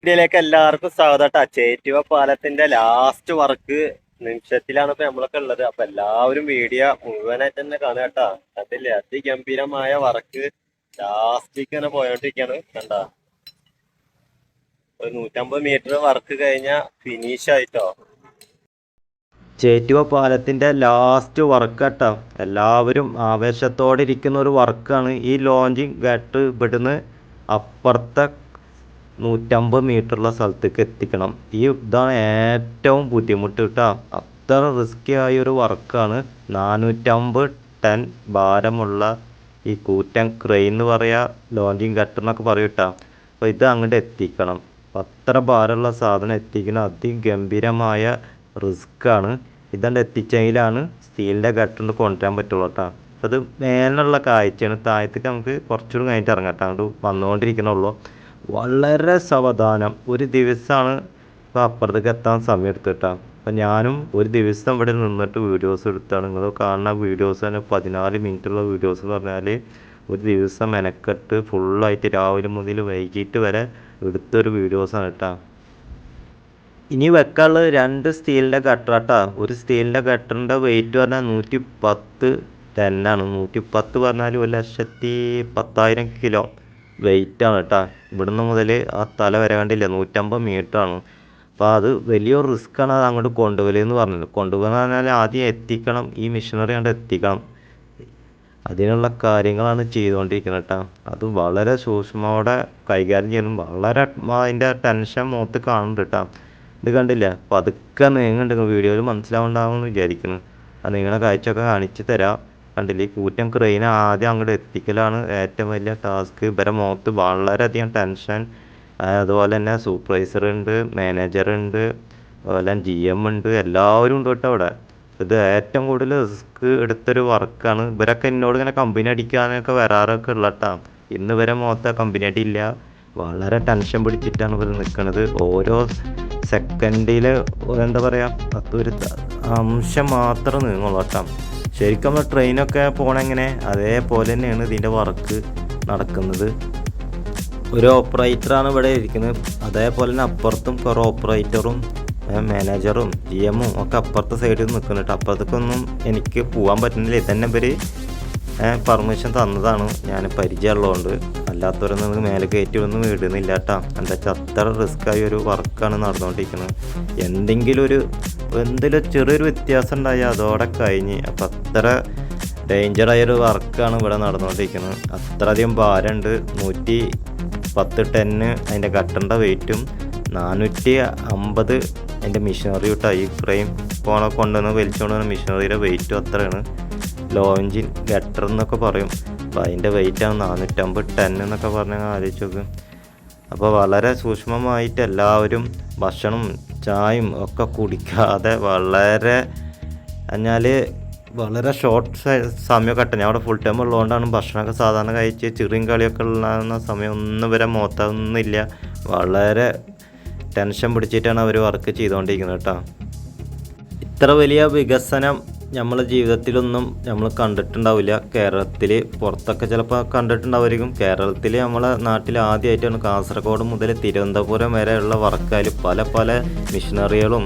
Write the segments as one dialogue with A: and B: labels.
A: വീഡിയോയിലേക്ക് എല്ലാവർക്കും സ്വാഗതം ട്ടാ. ചേറ്റുവ പാലത്തിന്റെ ലാസ്റ്റ് വർക്ക് നിമിഷത്തിലാണ് ഇപ്പൊ നമ്മളൊക്കെ ഉള്ളത്. അപ്പൊ എല്ലാവരും വീഡിയോ മുഴുവനായിട്ട് തന്നെ കാണുക കേട്ടാ. കണ്ടില്ലേ, അതിഗംഭീരമായ വർക്ക് ലാസ്റ്റിലേക്ക് തന്നെ പോയോണ്ടിരിക്കാണ്. കണ്ടാ, ഒരു 150 മീറ്റർ വർക്ക് കഴിഞ്ഞ ഫിനിഷ് ആയിട്ടോ. ചേറ്റുവ പാലത്തിന്റെ ലാസ്റ്റ് വർക്ക് കേട്ടോ. എല്ലാവരും ആവേശത്തോടെ ഇരിക്കുന്ന ഒരു വർക്കാണ് ഈ ലോഞ്ചിങ് ഗട്ട്. ഇവിടുന്ന് അപ്പുറത്തെ 150 മീറ്ററുള്ള സ്ഥലത്തേക്ക് എത്തിക്കണം. ഇതാണ് ഏറ്റവും ബുദ്ധിമുട്ട് കേട്ടോ. അത്ര റിസ്കി ആയ ഒരു വർക്കാണ്. 450 ടൺ ഭാരമുള്ള ഈ കൂറ്റൻ ക്രെയിൻ എന്ന് പറയാ, ലോഞ്ചിങ് ഗട്ടർ എന്നൊക്കെ പറയും കേട്ടോ. അപ്പോൾ ഇത് അങ്ങോട്ട് എത്തിക്കണം. അത്ര ഭാരമുള്ള സാധനം എത്തിക്കണം. അതിഗംഭീരമായ റിസ്ക്കാണ്. ഇതാണ്ട് എത്തിച്ചെങ്കിലാണ് സ്റ്റീലിൻ്റെ ഗട്ടറിൽ കൊണ്ടുവരാൻ പറ്റുള്ളൂ കേട്ടോ. അപ്പോൾ അത് മേലുള്ള കാഴ്ചയാണ്. താഴത്തേക്ക് നമുക്ക് കുറച്ചുകൂടി കഴിഞ്ഞിട്ട് ഇറങ്ങാം കേട്ടോ. അങ്ങോട്ട് വന്നുകൊണ്ടിരിക്കണുള്ളൂ. വളരെ സാവധാനം. ഒരു ദിവസമാണ് ഇപ്പോൾ അപ്പുറത്തേക്ക് എത്താൻ സമയം എടുത്തിട്ടാണ്. അപ്പം ഞാനും ഒരു ദിവസം ഇവിടെ നിന്നിട്ട് വീഡിയോസ് എടുത്താണ്. നിങ്ങൾ കാണുന്ന വീഡിയോസ് തന്നെ 14 മിനിറ്റുള്ള വീഡിയോസ് എന്ന് പറഞ്ഞാൽ ഒരു ദിവസം മെനക്കെട്ട് ഫുള്ളായിട്ട് രാവിലെ മുതൽ വൈകിട്ട് വരെ എടുത്തൊരു വീഡിയോസാണ് കേട്ടോ. ഇനി വെക്കാനുള്ളത് 2 സ്റ്റീലിൻ്റെ ഗട്ടറാട്ടാ. ഒരു സ്റ്റീലിൻ്റെ ഗട്ടറിൻ്റെ വെയിറ്റ് പറഞ്ഞാൽ 110 ടന്നാണ്. 110 പറഞ്ഞാൽ 1,10,000 കിലോ വെയിറ്റാണ് കേട്ടോ. ഇവിടുന്ന് മുതൽ ആ തല വരെ കണ്ടില്ല, 150 മീറ്ററാണ്. അപ്പോൾ അത് വലിയൊരു റിസ്ക്കാണ്. അത് അങ്ങോട്ട് കൊണ്ടുപോകലെന്ന് പറഞ്ഞത്. കൊണ്ടുപോകുക പറഞ്ഞാൽ ആദ്യം എത്തിക്കണം, ഈ മെഷീനറി അങ്ങോട്ട് എത്തിക്കണം. അതിനുള്ള കാര്യങ്ങളാണ് ചെയ്തുകൊണ്ടിരിക്കുന്നത് കേട്ടോ. അത് വളരെ സൂക്ഷ്മത്തോടെ കൈകാര്യം ചെയ്യണം. വളരെ അതിൻ്റെ ടെൻഷൻ മുഖത്ത് കാണുന്നുണ്ട് കേട്ടോ. ഇത് കണ്ടില്ല, പതുക്കെ നീങ്ങുന്നുണ്ട്. വീഡിയോയിൽ മനസ്സിലാവുണ്ടാവുമെന്ന് വിചാരിക്കുന്നു. ആ നീങ്ങണ കാഴ്ചയൊക്കെ കാണിച്ചു തരാം. കണ്ടില്ലേ, ഈ കൂറ്റൻ ക്രെയിൻ ആദ്യം അങ്ങോട്ട് എത്തിക്കലാണ് ഏറ്റവും വലിയ ടാസ്ക്. ഇവരെ മുഖത്ത് വളരെയധികം ടെൻഷൻ. അതുപോലെ തന്നെ സൂപ്പർവൈസർ ഉണ്ട്, മാനേജർ ഉണ്ട്, അതുപോലെ GM ഉണ്ട്, എല്ലാവരും ഉണ്ട് കേട്ടോ അവിടെ. ഇത് ഏറ്റവും കൂടുതൽ റിസ്ക് എടുത്തൊരു വർക്കാണ്. ഇവരൊക്കെ എന്നോട് ഇങ്ങനെ കമ്പനി അടിക്കാനൊക്കെ വരാറൊക്കെ ഉള്ള കേട്ടോ. ഇന്ന് ഇവരെ മുഖത്ത് കമ്പനി അടിയില്ല. വളരെ ടെൻഷൻ പിടിച്ചിട്ടാണ് ഇവർ നിൽക്കുന്നത്. ഓരോ സെക്കൻഡിൽ എന്താ പറയുക, ഒരു അംശം മാത്രം നീങ്ങുള്ളൂ കേട്ടോ. ശരിക്കും നമ്മൾ ട്രെയിനൊക്കെ പോകണമെങ്ങനെ അതേപോലെ തന്നെയാണ് ഇതിൻ്റെ വർക്ക് നടക്കുന്നത്. ഒരു ഓപ്പറേറ്ററാണ് ഇവിടെ ഇരിക്കുന്നത്. അതേപോലെ തന്നെ അപ്പുറത്തും കുറേ ഓപ്പറേറ്ററും മാനേജറും GM ഒക്കെ അപ്പുറത്തെ സൈഡിൽ നിൽക്കുന്നുണ്ട്. അപ്പുറത്തേക്കൊന്നും എനിക്ക് പോകാൻ പറ്റുന്നില്ല. ഇതന്നെ ഇവർ പെർമിഷൻ തന്നതാണ്, ഞാൻ പരിചയമുള്ളതുകൊണ്ട്. അല്ലാത്തവരൊന്നും മേലെ കയറ്റിയൊന്നും വിടുന്നില്ല കേട്ടോ. എന്താ വെച്ചാൽ അത്ര റിസ്ക്കായ ഒരു വർക്കാണ് നടന്നുകൊണ്ടിരിക്കുന്നത്. എന്തെങ്കിലും ചെറിയൊരു വ്യത്യാസം ഉണ്ടായാൽ അതോടെ കഴിഞ്ഞ്. അപ്പം അത്ര ഡേഞ്ചറായൊരു വർക്കാണ് ഇവിടെ നടന്നുകൊണ്ടിരിക്കുന്നത്. അത്രയധികം ഭാരമുണ്ട്. 110 ടന്ന് അതിൻ്റെ ഗട്ടറിൻ്റെ വെയിറ്റും 450 അതിൻ്റെ മെഷീനറി കിട്ടുക. ഈ ഫ്രെയിം കൊണ്ടുവന്ന് വലിച്ചുകൊണ്ട് വന്ന മെഷീനറിയുടെ വെയിറ്റും അത്രയാണ്. ലോഞ്ചിൻ ഗട്ടർ എന്നൊക്കെ പറയും. അപ്പോൾ അതിൻ്റെ വെയിറ്റാണ് 450 ടൺ എന്നൊക്കെ പറഞ്ഞാൽ ആലോചിച്ച് നോക്കും. അപ്പോൾ വളരെ സൂക്ഷ്മമായിട്ട് എല്ലാവരും ഭക്ഷണം ചായയും ഒക്കെ കുടിക്കാതെ വളരെ ഷോർട്ട് സമയമൊക്കെ ഞാൻ അവിടെ ഫുൾ ടൈം ഉള്ളതുകൊണ്ടാണ് ഭക്ഷണമൊക്കെ സാധാരണ കഴിച്ച് ചെറിയ കളിയൊക്കെ ഉള്ള സമയം ഒന്നും വരെ മോത്തൊന്നുമില്ല. വളരെ ടെൻഷൻ പിടിച്ചിട്ടാണ് അവർ വർക്ക് ചെയ്തുകൊണ്ടിരിക്കുന്നത് കേട്ടോ. ഇത്ര വലിയ വികസനം നമ്മളെ ജീവിതത്തിലൊന്നും നമ്മൾ കണ്ടിട്ടുണ്ടാവില്ല. കേരളത്തിൽ പുറത്തൊക്കെ ചിലപ്പോൾ കണ്ടിട്ടുണ്ടാവുമായിരിക്കും. കേരളത്തിൽ നമ്മളെ നാട്ടിൽ ആദ്യമായിട്ടാണ് കാസർഗോഡ് മുതൽ തിരുവനന്തപുരം വരെയുള്ള വർക്കായാലും പല മെഷീനറികളും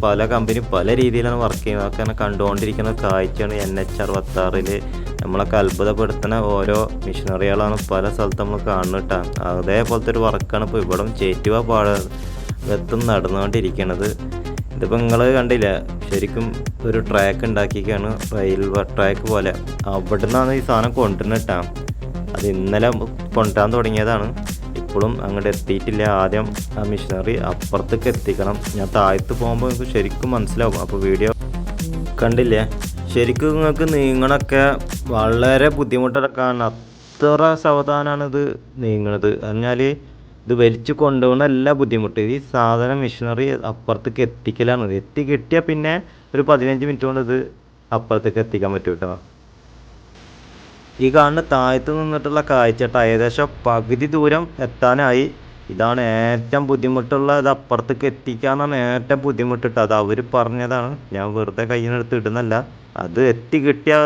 A: പല കമ്പനി പല രീതിയിലാണ് വർക്ക് ചെയ്യുന്നത്. അതൊക്കെ കണ്ടുകൊണ്ടിരിക്കുന്ന കാഴ്ചയാണ്. NH66 നമ്മളൊക്കെ അത്ഭുതപ്പെടുത്തുന്ന ഓരോ മെഷീനറികളാണ് പല സ്ഥലത്ത് നമ്മൾ കാണുന്നത് കേട്ടോ. അതേപോലത്തെ ഒരു വർക്കാണ് ഇപ്പോൾ ഇവിടെ ചേറ്റുവ ഭാഗത്തും നടന്നുകൊണ്ടിരിക്കുന്നത്. ഇതിപ്പോൾ നിങ്ങൾ കണ്ടില്ല, ശരിക്കും ഒരു ട്രാക്ക് ഉണ്ടാക്കിയൊക്കെയാണ്, റെയിൽവേ ട്രാക്ക് പോലെ. അവിടെ നിന്നാണ് ഈ സാധനം കൊണ്ടുവരുന്നത് കേട്ടോ. അത് ഇന്നലെ കൊണ്ടുവരാൻ തുടങ്ങിയതാണ്. ഇപ്പോഴും അങ്ങോട്ട് എത്തിയിട്ടില്ല. ആദ്യം ആ മെഷീനറി അപ്പുറത്തേക്ക് എത്തിക്കണം. ഞാൻ താഴത്ത് പോകുമ്പോൾ നിങ്ങൾക്ക് ശരിക്കും മനസ്സിലാവും. അപ്പോൾ വീഡിയോ കണ്ടില്ലേ, ശരിക്കും നിങ്ങൾക്ക് നീങ്ങണമൊക്കെ വളരെ ബുദ്ധിമുട്ടൊക്കെയാണ്. അത്ര സാവധാനമാണ് ഇത് നീങ്ങണത്. പറഞ്ഞാൽ ഇത് വലിച്ചു കൊണ്ടുപോകുന്ന എല്ലാ ബുദ്ധിമുട്ട്. ഈ സാധനം മെഷീനറി അപ്പുറത്തേക്ക് എത്തിക്കലാണ്. കിട്ടിയാൽ പിന്നെ ഒരു 15 മിനിറ്റ് കൊണ്ട് ഇത് അപ്പുറത്തേക്ക് എത്തിക്കാൻ പറ്റും കേട്ടോ. ഈ കാണുന്ന താഴത്ത് നിന്നിട്ടുള്ള കാഴ്ച ഏകദേശം പകുതി ദൂരം എത്താനായി. ഇതാണ് ഏറ്റവും ബുദ്ധിമുട്ടുള്ള. ഇത് അപ്പുറത്തേക്ക് എത്തിക്കാന്നാണ് ഏറ്റവും ബുദ്ധിമുട്ടിട്ട്. അത് അവർ പറഞ്ഞതാണ്, ഞാൻ വെറുതെ കയ്യിൽ നിന്ന് എടുത്ത് ഇടുന്നല്ല. അത് കിട്ടിയ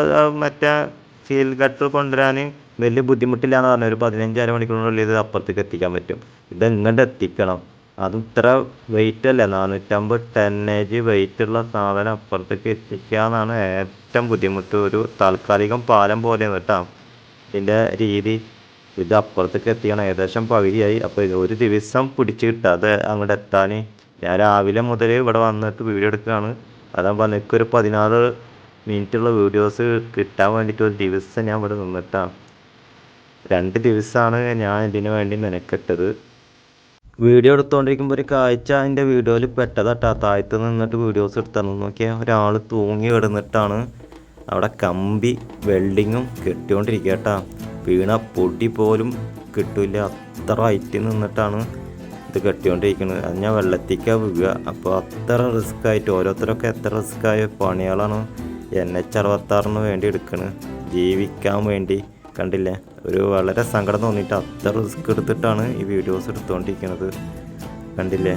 A: മറ്റേ സ്റ്റീൽ ഗട്ടർ കൊണ്ടുവരാൻ വലിയ ബുദ്ധിമുട്ടില്ല എന്ന് പറഞ്ഞാൽ ഒരു 15 അരമണിക്കൂറിനുള്ളിൽ ഇത് അപ്പുറത്തേക്ക് എത്തിക്കാൻ പറ്റും. ഇത് ഇങ്ങോട്ട് എത്തിക്കണം, അതും ഇത്ര വെയിറ്റ് അല്ലേ, 450 ടന്നേജ് വെയിറ്റുള്ള സാധനം അപ്പുറത്തേക്ക് എത്തിക്കുക എന്നാണ് ഏറ്റവും ബുദ്ധിമുട്ട്. ഒരു താൽക്കാലികം പാലം പോലെയാണ് കേട്ടോ ഇതിൻ്റെ രീതി. ഇത് അപ്പുറത്തേക്ക് എത്തിക്കണം, ഏകദേശം പകുതിയായി. അപ്പോൾ ഒരു ദിവസം പിടിച്ച് കിട്ടാതെ അങ്ങോട്ട് എത്താൻ. ഞാൻ രാവിലെ മുതൽ ഇവിടെ വന്നിട്ട് വീഡിയോ എടുക്കുകയാണ്. അതാകുമ്പോൾ എനിക്കൊരു 16 മിനിറ്റുള്ള വീഡിയോസ് കിട്ടാൻ വേണ്ടിയിട്ട് ഒരു ദിവസം ഞാൻ ഇവിടെ നിന്നിട്ടാണ്. 2 ദിവസമാണ് ഞാൻ ഇതിന് വേണ്ടി മെനക്കെട്ടത്. വീഡിയോ എടുത്തുകൊണ്ടിരിക്കുമ്പോൾ ഒരു കാഴ്ച എൻ്റെ വീഡിയോയിൽ പെട്ടതാട്ടാ. താഴത്ത് നിന്നിട്ട് വീഡിയോസ് എടുത്തു നോക്കിയാൽ ഒരാൾ തൂങ്ങി കിടന്നിട്ടാണ് അവിടെ കമ്പി വെൽഡിങ്ങും കെട്ടിക്കൊണ്ടിരിക്കുക കേട്ടോ. വീണ പൊടി പോലും കിട്ടില്ല, അത്ര ഹൈറ്റിൽ നിന്നിട്ടാണ് ഇത് കെട്ടിക്കൊണ്ടിരിക്കുന്നത്. അത് ഞാൻ വെള്ളത്തിക്കാണ് വീഴുക. അപ്പോൾ അത്ര റിസ്ക് ആയിട്ട് ഓരോരുത്തരൊക്കെ എത്ര റിസ്ക് ആയ പണികളാണ് NH66 വേണ്ടി എടുക്കുന്നത്, ജീവിക്കാൻ വേണ്ടി. കണ്ടില്ലേ, ഒരു വളരെ സങ്കടം തോന്നിയിട്ട് അത്ര റിസ്ക് എടുത്തിട്ടാണ് ഈ വീഡിയോസ് എടുത്തുകൊണ്ടിരിക്കുന്നത്. കണ്ടില്ലേ,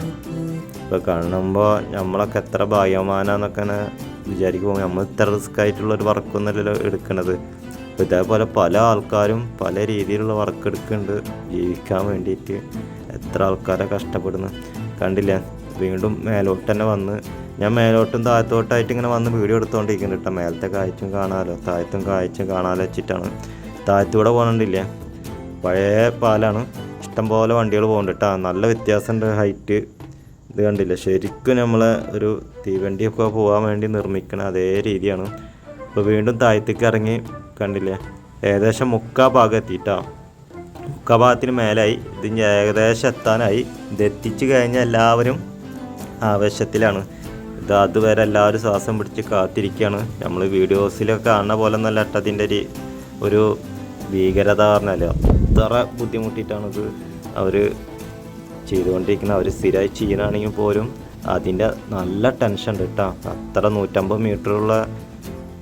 A: ഇപ്പോൾ കാണുമ്പോൾ നമ്മളൊക്കെ എത്ര ഭാഗ്യവാനാന്നൊക്കെ വിചാരിക്കുമ്പോൾ നമ്മൾ ഇത്ര റിസ്ക് ആയിട്ടുള്ളൊരു വർക്കൊന്നുമല്ലല്ലോ എടുക്കുന്നത്. അപ്പോൾ ഇതേപോലെ പല ആൾക്കാരും പല രീതിയിലുള്ള വർക്ക് എടുക്കുന്നുണ്ട് ജീവിക്കാൻ വേണ്ടിയിട്ട്. എത്ര ആൾക്കാരെ കഷ്ടപ്പെടുന്നു. കണ്ടില്ലേ, വീണ്ടും മേലോട്ട് തന്നെ വന്ന് ഞാൻ മേലോട്ടും താഴത്തോട്ടായിട്ട് ഇങ്ങനെ വന്ന് വീഡിയോ എടുത്തുകൊണ്ടിരിക്കുന്നുണ്ട് കേട്ടോ. മേലത്തെ കാഴ്ചയും കാണാമല്ലോ, താഴത്തും കാഴ്ചയും കാണാമല്ലോ വെച്ചിട്ടാണ്. താഴത്തൂടെ പോകുന്നുണ്ടില്ലേ, പഴയ പാലാണ്, ഇഷ്ടംപോലെ വണ്ടികൾ പോകുന്നുണ്ട് കേട്ടോ. നല്ല വ്യത്യാസമുണ്ട് ഹൈറ്റ്. ഇത് കണ്ടില്ലേ, ശരിക്കും നമ്മളെ ഒരു തീവണ്ടിയൊക്കെ പോകാൻ വേണ്ടി നിർമ്മിക്കണ അതേ രീതിയാണ്. ഇപ്പോൾ വീണ്ടും താഴത്തേക്ക് ഇറങ്ങി. കണ്ടില്ലേ, ഏകദേശം മുക്കാ ഭാഗം എത്തിയിട്ടോ. മുക്കാ ഭാഗത്തിന് മേലായി. ഇത് ഏകദേശം എത്താനായി. ഇതെത്തിച്ച് കഴിഞ്ഞാൽ എല്ലാവരും ആവേശത്തിലാണ്. ഇത് അതുവരെ എല്ലാവരും ശ്വാസം പിടിച്ച് കാത്തിരിക്കുകയാണ്. നമ്മൾ വീഡിയോസിലൊക്കെ കാണുന്ന പോലെ നല്ല അതിൻ്റെ ഒരു ഭീകരത പറഞ്ഞാൽ അത്ര ബുദ്ധിമുട്ടിയിട്ടാണിത് അവർ ചെയ്തുകൊണ്ടിരിക്കുന്നത്. അവർ സ്ഥിരമായി ചെയ്യണമെങ്കിൽ പോലും അതിൻ്റെ നല്ല ടെൻഷൻ ഉണ്ട് കേട്ടോ. അത്ര 150 മീറ്ററുള്ള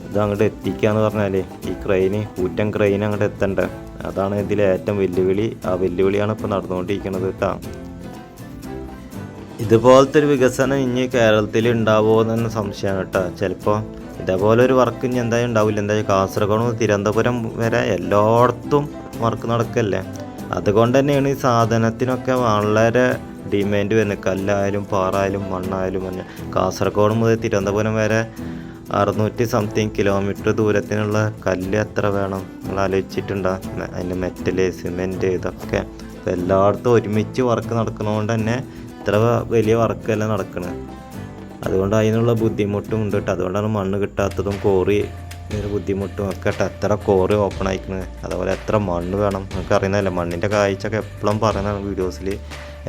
A: ഇത് അങ്ങോട്ട് എത്തിക്കുക എന്ന് പറഞ്ഞാൽ ഈ കൂറ്റൻ ക്രെയിൻ അങ്ങോട്ട് എത്തണ്ടേ, അതാണ് ഇതിലെ ഏറ്റവും വെല്ലുവിളി. ആ വെല്ലുവിളിയാണ് ഇപ്പോൾ നടന്നുകൊണ്ടിരിക്കുന്നത് കേട്ടോ. ഇതുപോലത്തെ ഒരു വികസനം ഇനി കേരളത്തിൽ ഉണ്ടാവുമോ എന്ന് സംശയമാണ് കേട്ടോ. ചിലപ്പോൾ ഇതേപോലെ ഒരു വർക്ക് ഇനി എന്തായാലും ഉണ്ടാവില്ല. എന്തായാലും കാസർഗോഡ് മുതൽ തിരുവനന്തപുരം വരെ എല്ലായിടത്തും വർക്ക് നടക്കല്ലേ. അതുകൊണ്ട് തന്നെയാണ് ഈ സാധനത്തിനൊക്കെ വളരെ ഡിമാൻഡ് വരുന്നത്. കല്ലായാലും പാറായാലും മണ്ണായാലും കാസർഗോഡ് മുതൽ തിരുവനന്തപുരം വരെ 600 സംതിങ് കിലോമീറ്റർ ദൂരത്തിനുള്ള കല്ല് എത്ര വേണം നിങ്ങൾ ആലോചിച്ചിട്ടുണ്ടോ? അതിൻ്റെ മെറ്റല്, സിമെൻറ്റ്, ഇതൊക്കെ എല്ലായിടത്തും ഒരുമിച്ച് വർക്ക് നടക്കുന്നതുകൊണ്ട് തന്നെ ഇത്ര വലിയ വർക്കെല്ലാം നടക്കുന്നത്. അതുകൊണ്ട് അതിനുള്ള ബുദ്ധിമുട്ടും ഉണ്ട് കേട്ടോ. അതുകൊണ്ടാണ് മണ്ണ് കിട്ടാത്തതും കോറി ബുദ്ധിമുട്ടും ഒക്കെ കേട്ടോ. എത്ര കോറി ഓപ്പൺ ആയിക്കുന്നത്, അതുപോലെ എത്ര മണ്ണ് വേണം നമുക്ക് അറിയുന്നതല്ലേ. മണ്ണിൻ്റെ കാഴ്ചയൊക്കെ എപ്പോഴും പറയുന്നതാണ് വീഡിയോസിൽ.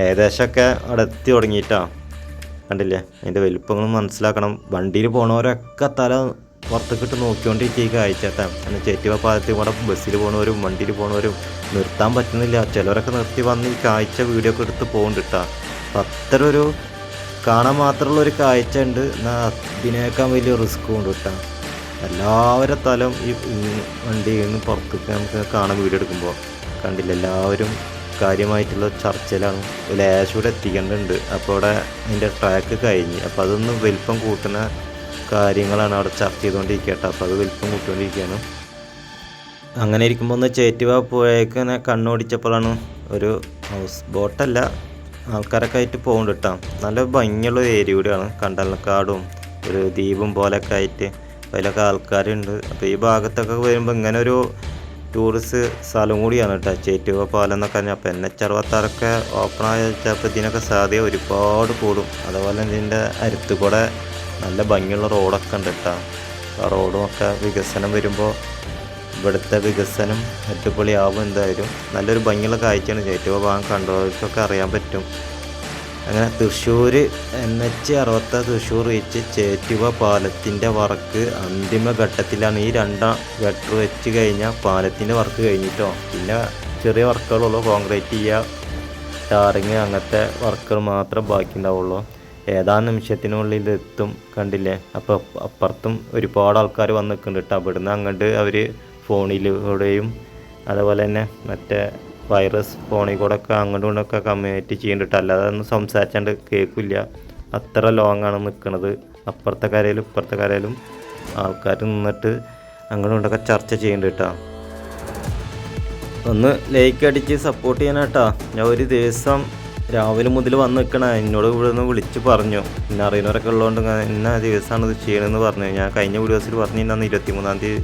A: ഏകദേശമൊക്കെ അവിടെ എത്തി തുടങ്ങിയിട്ടാണ്. കണ്ടില്ലേ, അതിൻ്റെ വലിപ്പങ്ങളും മനസ്സിലാക്കണം. വണ്ടിയിൽ പോണവരൊക്കെ തല പുറത്തേക്കിട്ട് നോക്കിക്കൊണ്ടിരിക്കുക ഈ കാഴ്ചട്ടാ. അങ്ങനെ ചേറ്റുവ പാലത്തിൽ കൂടെ ബസ്സിൽ പോണവരും വണ്ടിയിൽ പോണവരും നിർത്താൻ പറ്റുന്നില്ല. ചിലവരൊക്കെ നിർത്തി വന്ന് ഈ കാഴ്ച വീഡിയോ ഒക്കെ എടുത്ത് പോകുന്നുണ്ട് കേട്ടോ. അപ്പം അത്ര ഒരു കാണാൻ മാത്രമുള്ള ഒരു കാഴ്ച ഉണ്ട്. എന്നാൽ ഇതിനേക്കാൾ വലിയ റിസ്ക്കും ഉണ്ട് കേട്ടോ. എല്ലാവരുടെ തലം ഈ വണ്ടിയിൽ നിന്ന് പുറത്തേക്ക് നമുക്ക് കാണാൻ വീഡിയോ എടുക്കുമ്പോൾ കണ്ടില്ല, എല്ലാവരും കാര്യമായിട്ടുള്ള ചർച്ചയിലാണ്. ലേശൂടെ എത്തിക്കേണ്ടതുണ്ട്. അപ്പോൾ അവിടെ അതിൻ്റെ ട്രാക്ക് കഴിഞ്ഞ്, അപ്പോൾ അതൊന്ന് വലിപ്പം കൂട്ടുന്ന കാര്യങ്ങളാണ് അവിടെ ചർച്ച ചെയ്തുകൊണ്ടിരിക്കുക കേട്ടോ. അപ്പോൾ അത് വലിപ്പം കൂട്ടിക്കൊണ്ടിരിക്കുകയാണ്. അങ്ങനെ ഇരിക്കുമ്പോൾ ഒന്ന് ചേറ്റുവ പുഴയ്ക്ക് തന്നെ കണ്ണോടിച്ചപ്പോഴാണ് ഒരു ഹൗസ് ബോട്ടല്ല, ആൾക്കാരൊക്കെ ആയിട്ട് പോകുന്നുണ്ട് കേട്ടോ. നല്ല ഭംഗിയുള്ള ഒരു ഏരിയ കൂടിയാണ്. കണ്ടൽക്കാടും ഒരു ദ്വീപും പോലെയൊക്കെ ആയിട്ട് അതിലൊക്കെ ആൾക്കാരുണ്ട്. അപ്പോൾ ഈ ഭാഗത്തൊക്കെ വരുമ്പോൾ ഇങ്ങനെ ഒരു ടൂറിസ്റ്റ് സ്ഥലം കൂടിയാണ് കേട്ടോ ചേറ്റുവ പാലം എന്നൊക്കെ പറഞ്ഞാൽ. അപ്പോൾ NH66 ഓപ്പൺ ആയ ചിലപ്പോൾ ഇതിനൊക്കെ സാധ്യത ഒരുപാട് കൂടും. അതുപോലെ ഇതിൻ്റെ അരുത്ത് കൂടെ നല്ല ഭംഗിയുള്ള റോഡൊക്കെ ഉണ്ട് കേട്ടോ. ആ റോഡും ഒക്കെ വികസനം വരുമ്പോൾ ഇവിടുത്തെ വികസനം അടിപൊളിയാവും. എന്തായാലും നല്ലൊരു ഭംഗിയുള്ള കാഴ്ചയാണ്. ചേറ്റുവ ഭാഗം കണ്ടവർക്കൊക്കെ അറിയാൻ പറ്റും. അങ്ങനെ തൃശ്ശൂർ NH60 തൃശ്ശൂർ റീച്ച് ചേറ്റുവ പാലത്തിൻ്റെ വർക്ക് അന്തിമ ഘട്ടത്തിലാണ്. ഈ 2ാം ഗട്ടർ വെച്ച് കഴിഞ്ഞാൽ പാലത്തിൻ്റെ വർക്ക് കഴിഞ്ഞിട്ടോ. പിന്നെ ചെറിയ വർക്കുകളുള്ളൂ, കോൺക്രീറ്റ് ചെയ്യുക, ടാറിങ്, അങ്ങനത്തെ വർക്കുകൾ മാത്രം ബാക്കി ഉണ്ടാവുള്ളൂ. ഏതാനും നിമിഷത്തിനുള്ളിൽ എത്തും. കണ്ടില്ലേ, അപ്പോൾ അപ്പുറത്തും ഒരുപാട് ആൾക്കാർ വന്ന് നിൽക്കുന്നുണ്ട് കേട്ടോ. അവിടുന്ന് അങ്ങോട്ട് അവർ ഫോണിലൂടെയും അതുപോലെ തന്നെ മറ്റേ വൈറസ് ഫോണിൽ കൂടെ ഒക്കെ അങ്ങോട്ടും ഇങ്ങോട്ടൊക്കെ കമ്മ്യൂണിക്കേറ്റ് ചെയ്യുന്നുണ്ട്. അല്ലാതെ ഒന്നും സംസാരിച്ചാണ്ട് കേൾക്കില്ല. അത്ര ലോങ്ങാണ് നിൽക്കുന്നത്. അപ്പുറത്തെ കരയിലും ഇപ്പുറത്തെ കരയിലും ആൾക്കാർ നിന്നിട്ട് അങ്ങോട്ടും ഇങ്ങോട്ടൊക്കെ ചർച്ച ചെയ്യുന്നുണ്ട് കേട്ടോ. ഒന്ന് ലൈക്ക് അടിച്ച് സപ്പോർട്ട് ചെയ്യാനാട്ടാ. ഞാൻ ഒരു ദിവസം രാവിലെ മുതൽ വന്ന് നിൽക്കണ എന്നോട് ഇവിടെ നിന്ന് വിളിച്ച് പറഞ്ഞു, പിന്നെ അറിയുന്നവരൊക്കെ ഉള്ളതുകൊണ്ട് ഇന്ന ദിവസമാണ് ഇത് ചെയ്യണമെന്ന് പറഞ്ഞു. ഞാൻ കഴിഞ്ഞ വീഡിയോസിൽ പറഞ്ഞിരുന്നു 23-ാം തീയതി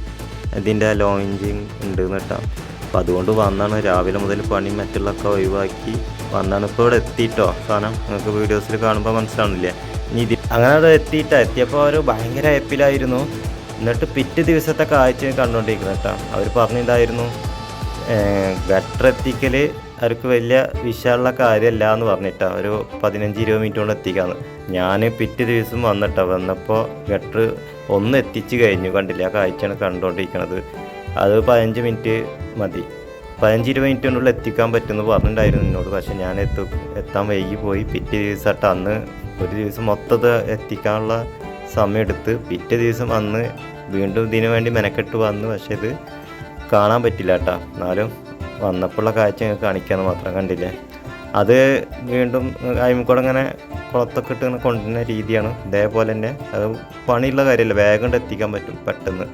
A: ഇതിൻ്റെ ലോഞ്ചിങ് ഉണ്ട് കേട്ടോ. അപ്പോൾ അതുകൊണ്ട് വന്നാണ് രാവിലെ മുതൽ പണി മറ്റുള്ളതൊക്കെ ഒഴിവാക്കി വന്നാണ് ഇപ്പോൾ ഇവിടെ എത്തിയിട്ടോ. സാധനം നിങ്ങൾക്ക് വീഡിയോസിൽ കാണുമ്പോൾ മനസ്സിലാവുന്നില്ലേ. ഇനി അങ്ങനെ അവിടെ എത്തിയപ്പോൾ അവർ ഭയങ്കര ഹാപ്പിയിലായിരുന്നു. എന്നിട്ട് പിറ്റേ ദിവസത്തെ കാഴ്ച കണ്ടുകൊണ്ടിരിക്കുന്നത് കേട്ടോ. അവർ പറഞ്ഞിട്ടുണ്ടായിരുന്നു ഗട്ടർ എത്തിക്കൽ അവർക്ക് വലിയ വിഷയമുള്ള കാര്യമല്ല എന്ന് പറഞ്ഞിട്ടാണ്. ഒരു 15-20 മിനിറ്റ് കൊണ്ട് എത്തിക്കാന്ന്. ഞാൻ പിറ്റേ ദിവസം വന്നപ്പോൾ ഗട്ടർ ഒന്ന് എത്തിച്ച് കഴിഞ്ഞു. കണ്ടില്ല, ആ കാഴ്ചയാണ് കണ്ടുകൊണ്ടിരിക്കുന്നത്. അത് 15 മിനിറ്റ് മതി, 15-20 മിനിറ്റ് കൊണ്ടുള്ള എത്തിക്കാൻ പറ്റുമെന്ന് പറഞ്ഞിട്ടുണ്ടായിരുന്നു എന്നോട്. പക്ഷേ ഞാൻ എത്താൻ വൈകി പോയി. പിറ്റേ ദിവസമായിട്ട് അന്ന് ഒരു ദിവസം മൊത്തം എത്തിക്കാനുള്ള സമയം എടുത്ത് പിറ്റേ ദിവസം അന്ന് വീണ്ടും ഇതിനു വേണ്ടി മെനക്കെട്ട് വന്ന്. പക്ഷേ ഇത് കാണാൻ പറ്റില്ല കേട്ടോ. എന്നാലും വന്നപ്പോഴുള്ള കാഴ്ച ഞങ്ങൾക്ക് കാണിക്കാമെന്ന് മാത്രം. കണ്ടില്ലേ, അത് വീണ്ടും അയിമക്കൂടെ ഇങ്ങനെ കുളത്തൊക്കെ ഇട്ട് ഇങ്ങനെ കൊണ്ടുവരുന്ന രീതിയാണ്. ഇതേപോലെ തന്നെ അത് പണിയുള്ള കാര്യമല്ല, വേഗം കൊണ്ട് എത്തിക്കാൻ പറ്റും പെട്ടെന്ന്.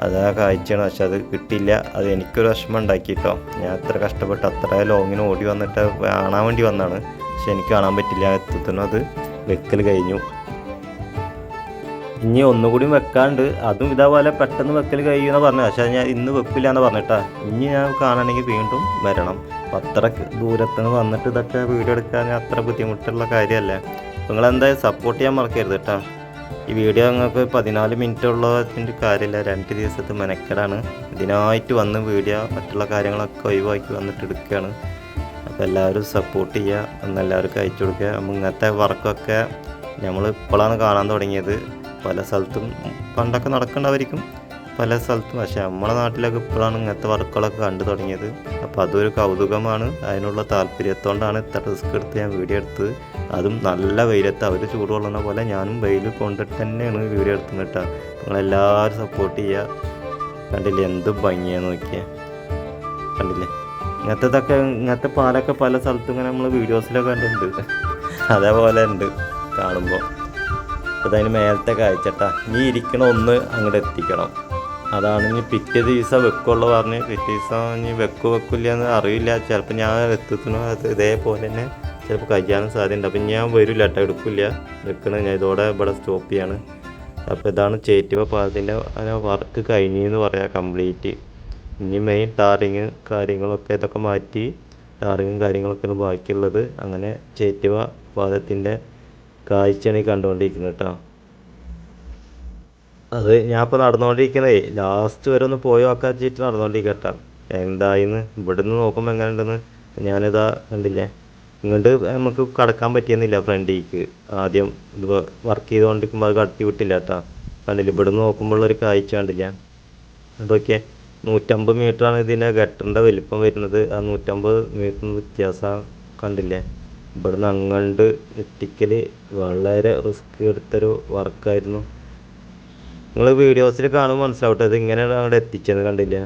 A: അത് ആ കാഴ്ചയാണ്. പക്ഷെ അത് കിട്ടിയില്ല. അത് എനിക്കൊരു വിഷമം ഉണ്ടാക്കി കേട്ടോ. ഞാൻ അത്ര കഷ്ടപ്പെട്ട് അത്ര ലോങ്ങിന് ഓടി വന്നിട്ട് കാണാൻ വേണ്ടി വന്നതാണ്. പക്ഷെ എനിക്ക് കാണാൻ പറ്റില്ല. എത്തുന്നു അത് വെക്കൽ കഴിഞ്ഞു. ഇനി ഒന്നുകൂടി വെക്കാണ്ട്, അതും ഇതേപോലെ പെട്ടെന്ന് വെക്കൽ കഴിയുമെന്ന് പറഞ്ഞു. പക്ഷേ ഞാൻ ഇന്ന് വെക്കില്ല എന്ന് പറഞ്ഞിട്ടാ. ഇനി ഞാൻ കാണണമെങ്കിൽ വീണ്ടും വരണം. അപ്പം അത്ര ദൂരത്തുനിന്ന് വന്നിട്ട് ഇതൊക്കെ വീഡിയോ എടുക്കാൻ അത്ര ബുദ്ധിമുട്ടുള്ള കാര്യമല്ലേ. നിങ്ങളെന്തായാലും സപ്പോർട്ട് ചെയ്യാൻ മറക്കരുത് കേട്ടോ. ഈ വീഡിയോ നിങ്ങൾക്ക് 14 മിനിറ്റ് ഉള്ളതിൻ്റെ കാര്യമില്ല, 2 ദിവസത്തെ മെനക്കെടാണ്. ഇതിനായിട്ട് വന്ന് വീഡിയോ മറ്റുള്ള കാര്യങ്ങളൊക്കെ ഒഴിവാക്കി വന്നിട്ട് എടുക്കുകയാണ്. അപ്പോൾ എല്ലാവരും സപ്പോർട്ട് ചെയ്യുക, എന്നെല്ലാവർക്കും അയച്ചു കൊടുക്കുക. ഇങ്ങനത്തെ വർക്കൊക്കെ നമ്മൾ ഇപ്പോഴാണ് കാണാൻ തുടങ്ങിയത്. പല സ്ഥലത്തും പണ്ടൊക്കെ നടക്കേണ്ടവരിക്കും പല സ്ഥലത്തും, പക്ഷേ നമ്മളെ നാട്ടിലൊക്കെ ഇപ്പോഴാണ് ഇങ്ങനത്തെ വർക്കുകളൊക്കെ കണ്ടു തുടങ്ങിയത്. അപ്പോൾ അതൊരു കൗതുകമാണ്. അതിനുള്ള താല്പര്യത്തോണ്ടാണ് ഇത്ര റിസ്ക് എടുത്ത് ഞാൻ വീഡിയോ എടുത്തത്. അതും നല്ല വെയിലത്ത് അവർ ചൂടുകൊള്ളുന്ന പോലെ ഞാനും വെയിൽ കൊണ്ടിട്ട് തന്നെയാണ് വീഡിയോ എടുത്തത് കേട്ടോ. നിങ്ങളെല്ലാവരും സപ്പോർട്ട് ചെയ്യുക. കണ്ടില്ലേ എന്ത് ഭംഗിയാന്ന് നോക്കിയാൽ, കണ്ടില്ലേ ഇങ്ങനത്തെ പാലൊക്കെ പല സ്ഥലത്തും ഇങ്ങനെ നമ്മൾ വീഡിയോസിലൊക്കെ കണ്ടിട്ടുണ്ട്. അതേപോലെ ഉണ്ട് കാണുമ്പോൾ. അപ്പോൾ അതിന് മേലത്തെ കാഴ്ചട്ടാ. നീ ഇരിക്കണ ഒന്ന് അങ്ങോട്ട് എത്തിക്കണം. അതാണ് ഇനി പിറ്റേ ദിവസം വെക്കുള്ളൂ പറഞ്ഞ്. പിറ്റേ ദിവസം ഇനി വെക്കില്ല എന്ന് അറിയില്ല. ചിലപ്പോൾ ഞാൻ എത്തുന്നു അത് ഇതേപോലെ തന്നെ ചിലപ്പോൾ കഴിയാനും സാധ്യതയുണ്ട്. അപ്പം ഞാൻ വരില്ല കേട്ടോ, എടുക്കില്ല വെക്കണത്. ഞാൻ ഇതോടെ ഇവിടെ സ്റ്റോപ്പ് ചെയ്യാണ്. അപ്പോൾ ഇതാണ് ചേറ്റുവ പാലത്തിൻ്റെ വർക്ക് കഴിഞ്ഞെന്ന് പറയാം, കംപ്ലീറ്റ്. ഇനി മെയിൻ ടാറിങ് കാര്യങ്ങളൊക്കെ ഇതൊക്കെ മാറ്റി ടാറിങ്ങും കാര്യങ്ങളൊക്കെയാണ് ബാക്കിയുള്ളത്. അങ്ങനെ ചേറ്റുവ പാലത്തിൻ്റെ കാഴ്ചയാണ് ഈ കണ്ടുകൊണ്ടിരിക്കുന്നത് കേട്ടോ. അത് ഞാൻ ഇപ്പോൾ നടന്നുകൊണ്ടിരിക്കുന്നതേ ലാസ്റ്റ് വരെ ഒന്ന് പോയി നോക്കാൻ വെച്ചിട്ട് നടന്നുകൊണ്ടിരിക്കട്ടോ. എന്തായിന്ന് ഇവിടുന്ന് നോക്കുമ്പോൾ എങ്ങനെ ഉണ്ടെന്ന്. ഞാനിതാ കണ്ടില്ലേ, ഇങ്ങോട്ട് നമുക്ക് കടക്കാൻ പറ്റിയെന്നില്ല ഫ്രണ്ടിലേക്ക്. ആദ്യം ഇത് വർക്ക് ചെയ്തുകൊണ്ടിരിക്കുമ്പോൾ അത് കടത്തി വിട്ടില്ല കേട്ടോ. കണ്ടില്ല, ഇവിടുന്ന് നോക്കുമ്പോഴുള്ളൊരു കാഴ്ച കണ്ടില്ല. അതൊക്കെ 150 മീറ്ററാണ് ഇതിൻ്റെ ഗട്ടറിൻ്റെ വലിപ്പം വരുന്നത്. ആ 150 മീറ്ററിന് വ്യത്യാസം കണ്ടില്ലേ. ഇവിടുന്ന് അങ്ങോട്ട് എത്തിക്കൽ വളരെ റിസ്ക് എടുത്തൊരു വർക്കായിരുന്നു. നിങ്ങൾ വീഡിയോസിൽ കാണുമ്പോൾ മനസ്സിലാവട്ടെ ഇത് ഇങ്ങനെയാണ് അങ്ങോട്ട് എത്തിച്ചത്. കണ്ടില്ല,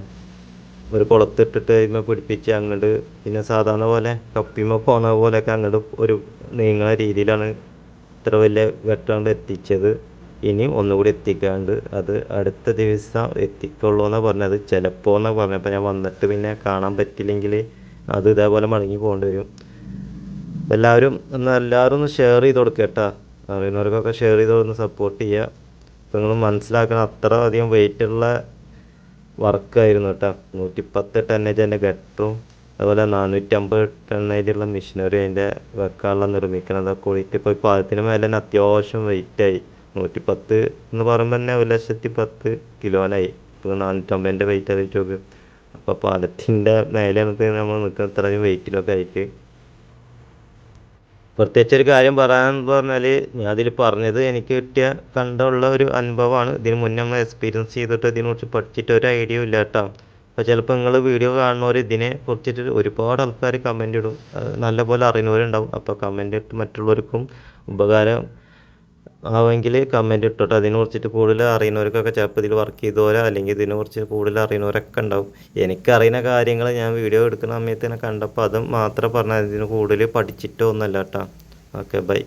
A: ഒരു കുളത്തിട്ടിട്ട് അതിന്മേൽ പിടിപ്പിച്ച് അങ്ങോട്ട്, പിന്നെ സാധാരണ പോലെ കപ്പിമ പോണ പോലെയൊക്കെ അങ്ങോട്ട് ഒരു നീങ്ങുന്ന രീതിയിലാണ് ഇത്ര വലിയ വെട്ടാണ്ട് എത്തിച്ചത്. ഇനി ഒന്നുകൂടി എത്തിക്കാണ്ട് അത് അടുത്ത ദിവസം എത്തിക്കുള്ളൂ എന്നാണ് പറഞ്ഞത്. ചിലപ്പോൾ എന്നാണ് പറഞ്ഞത്. ഞാൻ വന്നിട്ട് പിന്നെ കാണാൻ പറ്റില്ലെങ്കിൽ അത് ഇതേപോലെ മടങ്ങി പോകേണ്ടി വരും. എല്ലാവരും ഒന്ന് ഷെയർ ചെയ്ത് കൊടുക്കുക കേട്ടോ. അറിയുന്നവർക്കൊക്കെ ഷെയർ ചെയ്ത് സപ്പോർട്ട് ചെയ്യുക. അപ്പോൾ നിങ്ങൾ മനസ്സിലാക്കണം, അത്ര അധികം വെയിറ്റുള്ള വർക്കായിരുന്നു കേട്ടോ. 110 ടണ്ണേജ് എൻ്റെ ഗട്ടറും അതുപോലെ 450 ടണ്ണേജുള്ള മെഷീനറി അതിൻ്റെ വെക്കാനുള്ള നിർമ്മിക്കുന്നത് കൂടിയിട്ട് ഇപ്പോൾ പാലത്തിന് മേലെ തന്നെ അത്യാവശ്യം വെയിറ്റായി. 110 എന്ന് പറയുമ്പോൾ തന്നെ 1,10,000 കിലോനായി. ഇപ്പോൾ 450 വെയിറ്റ് അറിയിച്ച് നോക്കും. അപ്പോൾ പാലത്തിൻ്റെ മേലെയാണ് നമ്മൾ നിൽക്കുന്ന ഇത്രയും വെയിറ്റിലൊക്കെ ആയിട്ട്. പ്രത്യേകിച്ചൊരു കാര്യം പറയാനെന്ന് പറഞ്ഞാൽ, ഞാൻ അതിൽ പറഞ്ഞത് എനിക്ക് കിട്ടിയ കണ്ടുള്ള ഒരു അനുഭവമാണ്. ഇതിന് മുന്നേ നമ്മൾ എക്സ്പീരിയൻസ് ചെയ്തിട്ട് ഇതിനെക്കുറിച്ച് പഠിച്ചിട്ട് ഒരു ഐഡിയ ഇല്ല കേട്ടോ. അപ്പോൾ ചിലപ്പോൾ നിങ്ങൾ വീഡിയോ കാണുന്നവർ ഇതിനെ കുറിച്ചിട്ട് ഒരുപാട് ആൾക്കാർ കമൻ്റ് ഇടും. നല്ലപോലെ അറിയുന്നവരുണ്ടാവും. അപ്പോൾ കമൻ്റ് ഇട്ട് മറ്റുള്ളവർക്കും ഉപകാരം ആവെങ്കിൽ കമൻ്റ് ഇട്ടോട്ടെ. അതിനെക്കുറിച്ചിട്ട് കൂടുതൽ അറിയുന്നവർക്കൊക്കെ ചിലപ്പോൾ ഇതിൽ വർക്ക് ചെയ്തവരോ അല്ലെങ്കിൽ ഇതിനെക്കുറിച്ച് കൂടുതൽ അറിയുന്നവരൊക്കെ ഉണ്ടാവും. എനിക്കറിയുന്ന കാര്യങ്ങൾ ഞാൻ വീഡിയോ എടുക്കുന്ന സമയത്ത് തന്നെ കണ്ടപ്പോൾ അതും മാത്രം പറഞ്ഞാൽ ഇതിന് കൂടുതൽ പഠിച്ചിട്ടോ ഒന്നല്ല കേട്ടോ. Okay, by.